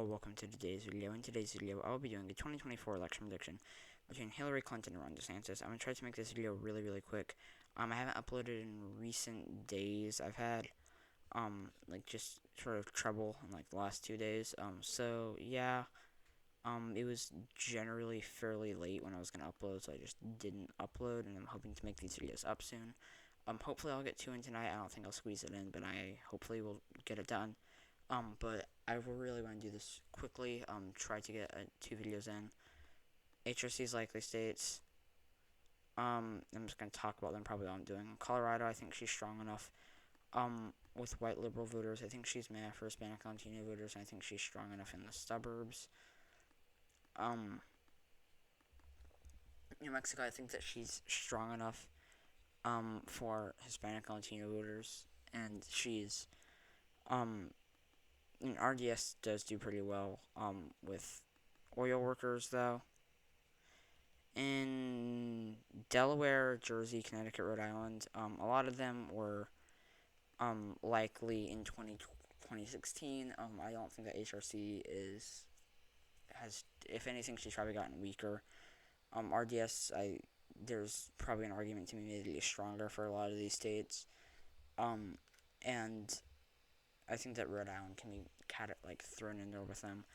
Welcome to today's video. In today's video, I will be doing a 2024 election prediction between Hillary Clinton and Ron DeSantis. I'm going to try to make this video really quick. I haven't uploaded in recent days. I've had, just sort of trouble in, the last 2 days. It was generally fairly late when I was going to upload, so I just didn't upload, and I'm hoping to make these videos up soon. Hopefully I'll get 2 in tonight. I don't think I'll squeeze it in, but I hopefully will get it done. But I really want to do this quickly. Try to get 2 videos in. HRC's likely states. I'm just going to talk about them, probably what I'm doing. Colorado, I think she's strong enough. With white liberal voters, I think she's mad for Hispanic Latino voters, and I think she's strong enough in the suburbs. New Mexico, I think that she's strong enough, for Hispanic Latino voters, and she's, and RDS does do pretty well, with oil workers, though. In Delaware, Jersey, Connecticut, Rhode Island, a lot of them were, likely in 2016. I don't think that HRC has, if anything, she's probably gotten weaker. RDS, there's probably an argument to be made that he's stronger for a lot of these states. And I think that Rhode Island can be thrown in there with them.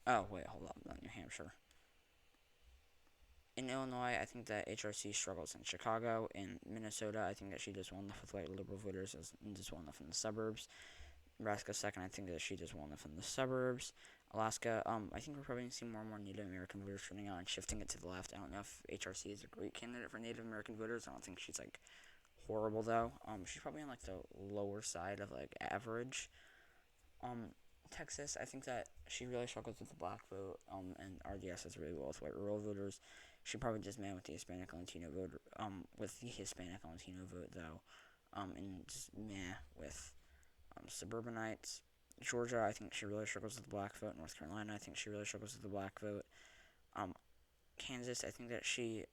Hold up, not New Hampshire. In Illinois, I think that HRC struggles in Chicago. In Minnesota, I think that she does well enough with white liberal voters and does well enough in the suburbs. Nebraska second, I think that she does well enough in the suburbs. Alaska, I think we're probably going to see more and more Native American voters turning out and shifting it to the left. I don't know if HRC is a great candidate for Native American voters. I don't think she's, horrible, though. She's probably on, the lower side of, average. Texas, I think that she really struggles with the black vote, and RDS does really well with white rural voters. She probably does mad with the Hispanic Latino vote, though, and just meh with, suburbanites. Georgia, I think she really struggles with the black vote. North Carolina, I think she really struggles with the black vote. Kansas, I think that she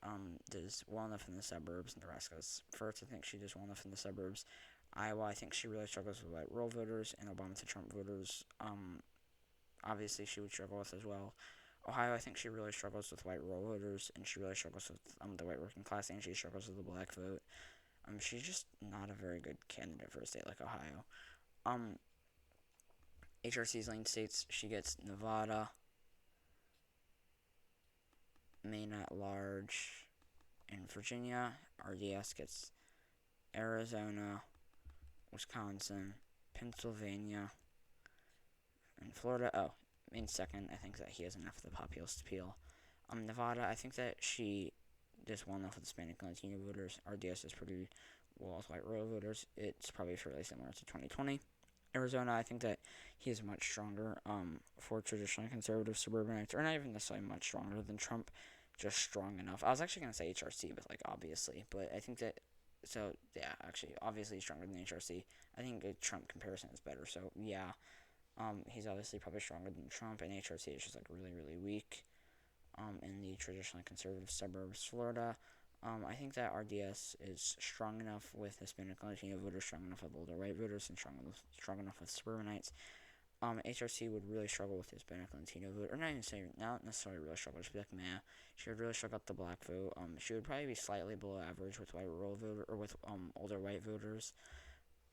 does well enough in the suburbs. Nebraska's first, I think she does well enough in the suburbs. Iowa, I think she really struggles with white rural voters and Obama to Trump voters. Obviously, she would struggle with as well. Ohio, I think she really struggles with white rural voters, and she really struggles with the white working class, and she struggles with the black vote. She's just not a very good candidate for a state like Ohio. HRC's lane states, she gets Nevada, Maine at large, and Virginia. RDS gets Arizona, Wisconsin, Pennsylvania, and Florida. Maine second. I think that he has enough of the populist appeal. Nevada, I think that she does well enough with Hispanic and Latino voters. RDS is pretty well with white rural voters. It's probably fairly similar to 2020. Arizona, I think that he is much stronger, for traditionally conservative suburbanites, or not even necessarily much stronger than Trump, just strong enough. I was actually going to say HRC, but obviously, but I think that, so yeah, actually, obviously stronger than HRC. I think a Trump comparison is better, so yeah, he's obviously probably stronger than Trump, and HRC is just really weak, in the traditionally conservative suburbs. Florida, I think that RDS is strong enough with Hispanic Latino voters, strong enough with older white voters, and strong enough with suburbanites. HRC would really struggle with Hispanic Latino vote, or not necessarily really struggle, just be meh. She would really struggle with the black vote. She would probably be slightly below average with white rural voter, or with, older white voters.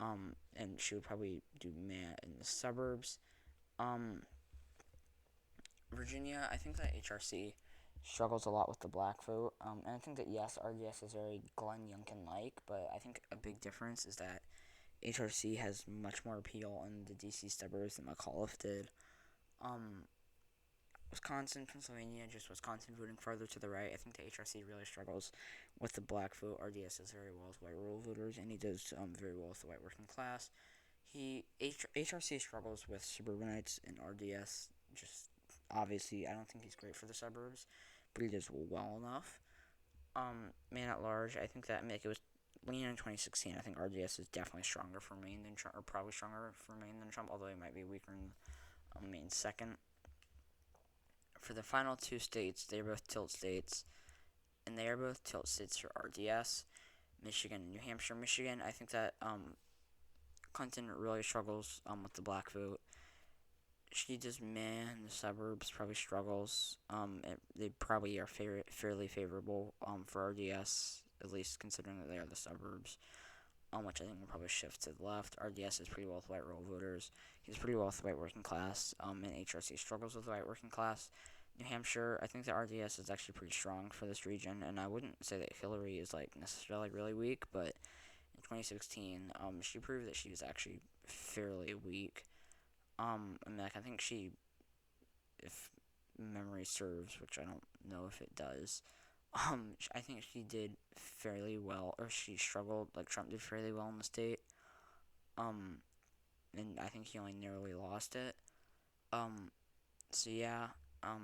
And she would probably do meh in the suburbs. Virginia, I think that HRC struggles a lot with the black vote. And I think that, yes, RDS is very Glenn Youngkin-like, but I think a big difference is that HRC has much more appeal in the DC suburbs than McAuliffe did. Wisconsin, Pennsylvania, just Wisconsin voting farther to the right. I think the HRC really struggles with the black vote. RDS does very well with white rural voters, and he does very well with the white working class. HRC struggles with suburbanites, and RDS just, obviously, I don't think he's great for the suburbs, but he does well enough. Maine at large, I think that it was leaning in 2016. I think RDS is definitely stronger for Maine than Trump, or probably stronger for Maine than Trump, although he might be weaker in Maine second. For the final 2 states, they are both tilt states, and they are both tilt states for RDS. Michigan and New Hampshire. Michigan, I think that Clinton really struggles with the black vote. She does meh in the suburbs, probably struggles. They probably are fairly favorable for RDS, at least considering that they are the suburbs. Which I think will probably shift to the left. RDS is pretty well with white rural voters. He's pretty well with the white working class. And HRC struggles with the white working class. New Hampshire, I think the RDS is actually pretty strong for this region, and I wouldn't say that Hillary is like necessarily really weak, but in 2016, she proved that she was actually fairly weak. I think she, if memory serves, which I don't know if it does, I think she did fairly well, or she struggled, like Trump did fairly well in the state. Um, and I think he only narrowly lost it. So yeah.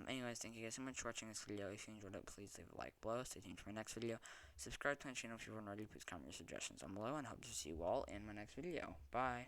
Anyways, thank you guys so much for watching this video. If you enjoyed it, please leave a like below. Stay tuned for my next video. Subscribe to my channel if you haven't already. Please comment your suggestions down below, and hope to see you all in my next video. Bye.